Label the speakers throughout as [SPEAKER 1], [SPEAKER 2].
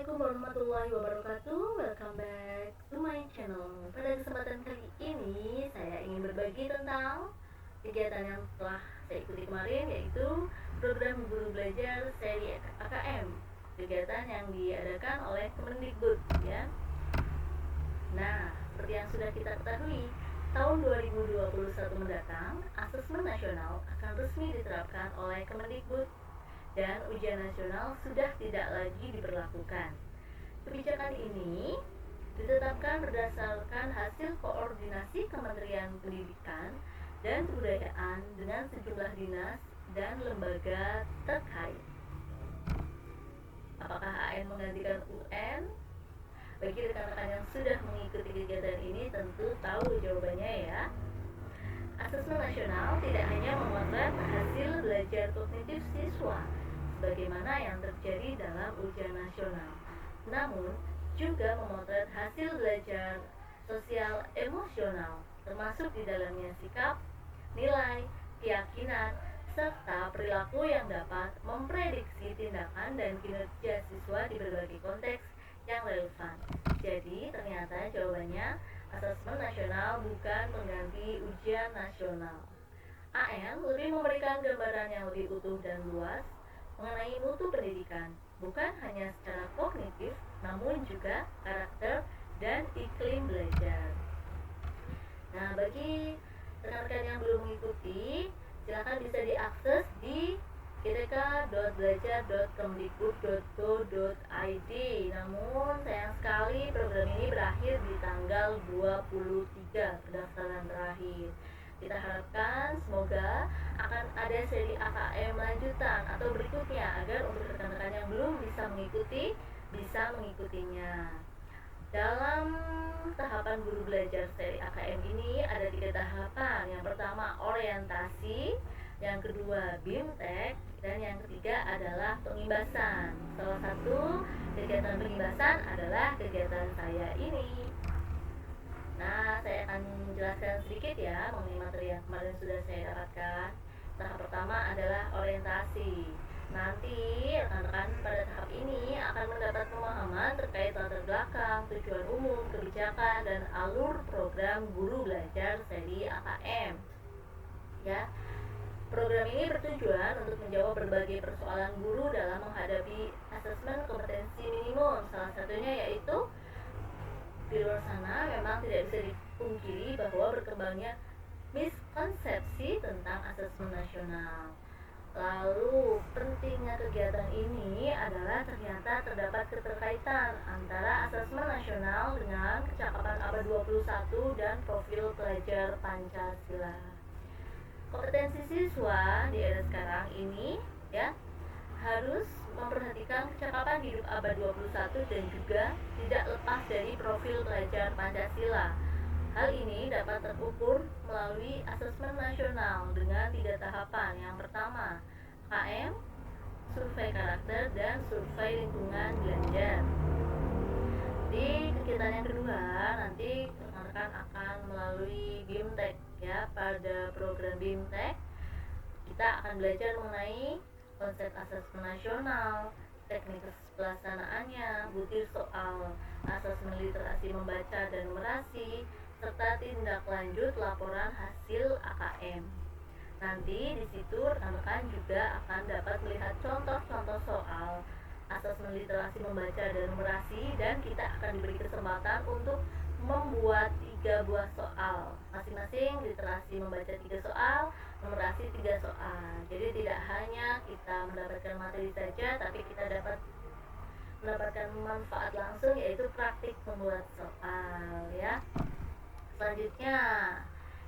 [SPEAKER 1] Assalamualaikum warahmatullahi wabarakatuh. Welcome back to my channel. Pada kesempatan kali ini saya ingin berbagi tentang kegiatan yang telah saya ikuti kemarin, yaitu program guru belajar seri AKM, kegiatan yang diadakan oleh Kemendikbud, ya. Nah, seperti yang sudah kita ketahui, tahun 2021 mendatang asesmen nasional akan resmi diterapkan oleh Kemendikbud dan ujian nasional sudah tidak lagi diberlakukan. Kebijakan ini ditetapkan berdasarkan hasil koordinasi Kementerian Pendidikan dan Kebudayaan dengan sejumlah dinas dan lembaga terkait. Apakah AN menggantikan UN? Bagi rekan-rekan yang sudah mengikuti kegiatan ini tentu tahu jawabannya, ya. Asesmen nasional tidak hanya memotret hasil belajar kognitif siswa sebagaimana yang terjadi dalam ujian nasional, namun juga memotret hasil belajar sosial emosional, termasuk di dalamnya sikap, nilai, keyakinan, serta perilaku yang dapat memprediksi tindakan dan kinerja siswa di berbagai konteks yang relevan. Jadi ternyata jawabannya asesmen nasional bukan pengganti ujian nasional. AN lebih memberikan gambaran yang lebih utuh dan luas mengenai mutu pendidikan, bukan hanya secara kognitif, namun juga karakter dan iklim belajar. Nah, bagi rekan-rekan yang belum mengikuti, silakan bisa diakses di gtk.belajar.kemdikbud.go.id. Namun sayang sekali program ini berakhir di tanggal 23 pendaftaran terakhir. Kita harapkan semoga akan ada seri AKM lanjutan atau berikutnya agar untuk rekan-rekan yang belum bisa mengikutinya. Dalam tahapan guru belajar seri AKM ini ada 3 tahapan. Yang pertama orientasi, yang kedua BIMTEK, dan yang ketiga adalah pengimbasan. Salah satu kegiatan pengimbasan adalah kegiatan saya ini. Nah, saya akan menjelaskan sedikit ya mengenai materi yang kemarin sudah saya dapatkan. Tahap pertama adalah orientasi. Nanti rekan-rekan pada tahap ini akan mendapat pemahaman terkait latar belakang, tujuan umum, kebijakan, dan alur program guru belajar seri AKM. Ya, program ini bertujuan untuk menjawab berbagai persoalan guru dalam menghadapi asesmen kompetensi minimum. Salah satunya yaitu di luar sana memang tidak bisa dipungkiri bahwa berkembangnya miskonsepsi tentang asesmen nasional. Lalu pentingnya kegiatan ini adalah ternyata terdapat keterkaitan antara asesmen nasional dengan kecakapan abad 21 dan profil pelajar Pancasila. Kompetensi siswa di era sekarang ini, ya, harus memperhatikan kecakapan hidup abad 21 dan juga tidak lepas dari profil pelajar Pancasila. Hal ini dapat terukur melalui asesmen nasional dengan 3 tahapan. Yang pertama, KM, survei karakter, dan survei lingkungan belajar. Di kegiatan yang kedua, nanti rekan-rekan akan melalui BIMTEK, ya. Pada program BIMTEK, kita akan belajar mengenai konsep asesmen nasional, teknik pelaksanaannya, butir soal asesmen literasi membaca dan numerasi, serta tindak lanjut laporan hasil AKM. Nanti di situ rekan-rekan juga akan dapat melihat contoh-contoh soal asesmen literasi membaca dan numerasi, dan kita akan diberi kesempatan untuk membuat 3 buah soal. Masing-masing literasi membaca 3 soal, numerasi 3 soal. Jadi tidak hanya kita mendapatkan materi saja, tapi kita dapat mendapatkan manfaat langsung, yaitu praktik membuat soal, ya. Selanjutnya,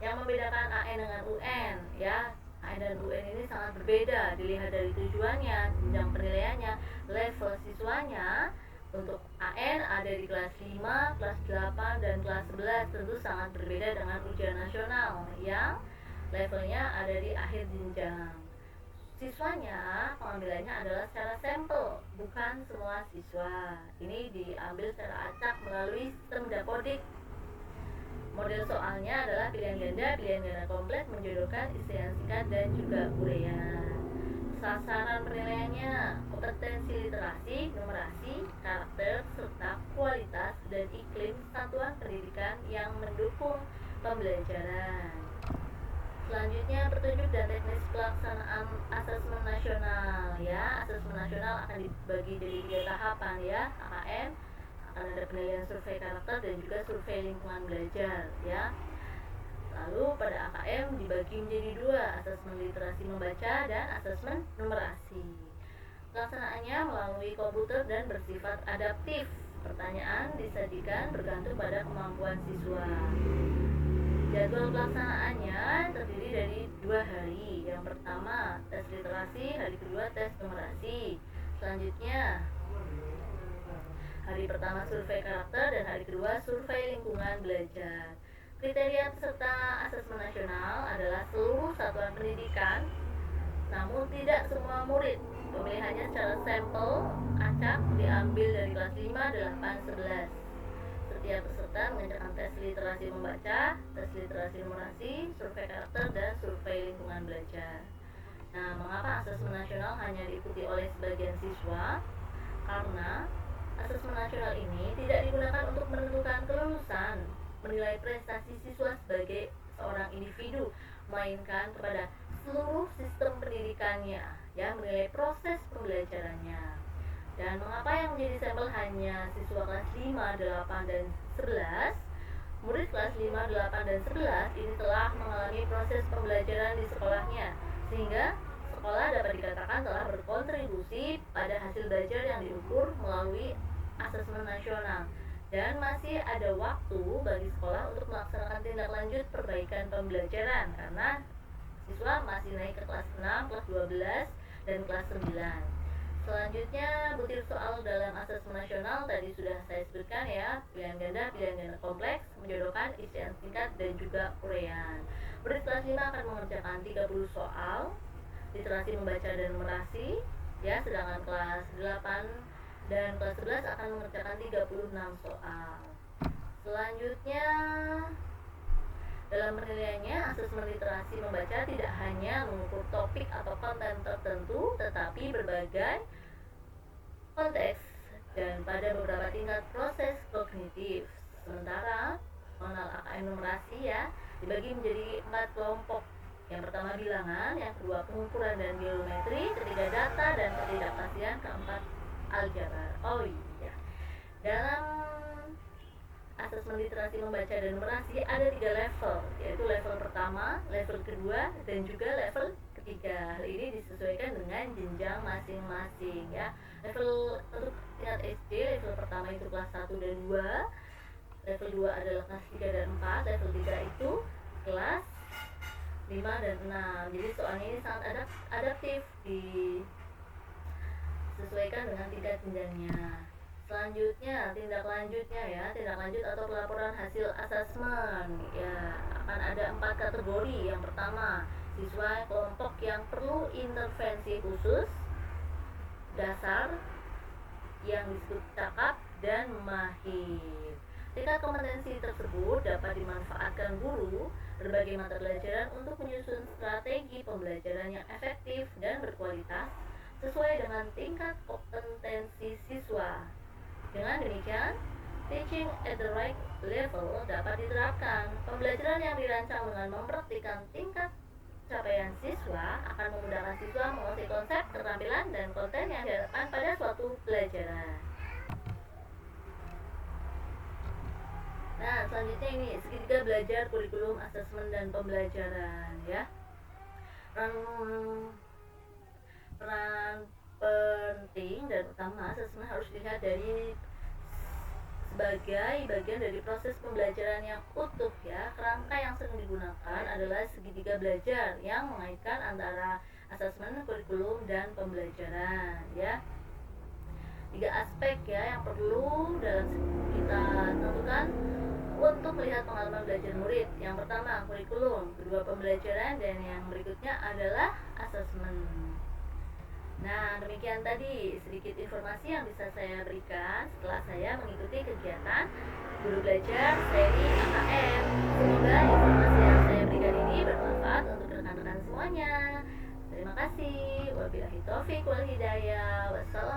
[SPEAKER 1] yang membedakan AN dengan UN, ya. AN dan UN ini sangat berbeda dilihat dari tujuannya, jenjang penilaiannya, level siswanya. Untuk AN ada di kelas 5, kelas 8, dan kelas 11, tentu sangat berbeda dengan ujian nasional yang levelnya ada di akhir jenjang. Siswanya pengambilannya adalah secara sampel, bukan semua siswa. Ini diambil secara acak melalui sistem dapodik. Model soalnya adalah pilihan ganda kompleks menjodohkan istilah singkat dan juga uraian. sasaran penilaiannya, kompetensi literasi, numerasi, karakter, serta kualitas dan iklim satuan pendidikan yang mendukung pembelajaran. Selanjutnya, petunjuk dan teknis pelaksanaan asesmen nasional ya. Asesmen nasional akan dibagi jadi 3 tahapan ya. AKM akan ada penilaian survei karakter dan juga survei lingkungan belajar ya. Lalu pada AKM dibagi menjadi 2, asesmen literasi membaca dan asesmen numerasi. Pelaksanaannya melalui komputer dan bersifat adaptif. Pertanyaan disajikan bergantung pada kemampuan siswa. Jadwal pelaksanaannya terdiri dari 2 hari. Yang pertama tes literasi, hari kedua tes numerasi. Selanjutnya hari pertama survei karakter dan hari kedua survei lingkungan belajar. Kriteria peserta asesmen nasional adalah seluruh satuan pendidikan, namun tidak semua murid. Pemilihannya secara sampel acak diambil dari kelas 5, 8, 11. Setiap peserta mengerjakan tes literasi membaca, tes literasi numerasi, survei karakter, dan survei lingkungan belajar. Nah, mengapa asesmen nasional hanya diikuti oleh sebagian siswa? Karena asesmen nasional ini tidak digunakan untuk menentukan kelulusan, menilai prestasi siswa sebagai seorang individu, melainkan kepada seluruh sistem pendidikannya, yang menilai proses pembelajarannya. Dan mengapa yang menjadi sampel hanya siswa kelas 5, 8, dan 11? Murid kelas 5, 8, dan 11 ini telah mengalami proses pembelajaran di sekolahnya, sehingga sekolah dapat dikatakan telah berkontribusi pada hasil belajar yang diukur melalui asesmen nasional. Dan masih ada waktu bagi sekolah untuk melaksanakan tindak lanjut perbaikan pembelajaran, karena siswa masih naik ke kelas 6, kelas 12, dan kelas 9. Selanjutnya, butir soal dalam asesmen nasional tadi sudah saya sebutkan ya, pilihan ganda kompleks, menjodohkan, isian singkat, dan juga uraian. Murid kelas 5 akan mengerjakan 30 soal, literasi membaca dan numerasi ya, sedangkan kelas 8 dan kelas 11 akan mengerjakan 36 soal. Selanjutnya, dalam penilaiannya, asesmen literasi membaca tidak hanya mengukur topik atau konten tertentu, tetapi berbagai konteks dan pada beberapa tingkat proses kognitif. Sementara mengenal AKM numerasi ya, dibagi menjadi 4 kelompok. Yang pertama bilangan, yang kedua pengukuran dan geometri, ketiga data, dan ketidakpastian, keempat aljabar. Oh iya, dalam asesmen literasi membaca dan numerasi ada 3 level, yaitu level pertama, level kedua, dan juga level ketiga. Hal ini disesuaikan dengan jenjang masing-masing ya. Level untuk tingkat SD, level pertama itu kelas 1 dan 2, level 2 adalah kelas 3 dan 4, level 3 itu kelas 5 dan 6. Jadi soalnya ini sangat adaptif, disesuaikan dengan tingkat jenjangnya. Selanjutnya, tindak lanjut atau pelaporan hasil asesmen ya, akan ada 4 kategori. Yang pertama, siswa kelompok yang perlu intervensi khusus, dasar, yang disebut cakap, dan mahir. Tingkat kompetensi tersebut dapat dimanfaatkan guru berbagai mata pelajaran untuk menyusun strategi pembelajaran yang efektif dan berkualitas sesuai dengan tingkat kompetensi siswa. Dengan demikian, teaching at the right level dapat diterapkan. Pembelajaran yang dirancang dengan mempraktikkan tingkat capaian siswa akan memudahkan siswa menguasai konsep, keterampilan, dan konten yang diharapkan pada suatu pelajaran. Nah, selanjutnya ini segitiga belajar, kurikulum, asesmen, dan pembelajaran ya. Peran penting dan utama asesmen harus dilihat dari sebagai bagian dari proses pembelajaran yang utuh ya. Kerangka yang sering digunakan adalah segitiga belajar yang mengaitkan antara asesmen, kurikulum, dan pembelajaran ya. 3 aspek ya yang perlu dalam kita tentukan untuk melihat pengalaman belajar murid. Yang pertama kurikulum, kedua pembelajaran, dan yang berikutnya adalah asesmen. Nah, demikian tadi sedikit informasi yang bisa saya berikan setelah saya mengikuti kegiatan Guru Belajar seri AKM. Semoga informasi yang saya berikan ini bermanfaat untuk rekan-rekan semuanya. Terima kasih. Wabillahi taufiq wal hidayah. Wassalamualaikum.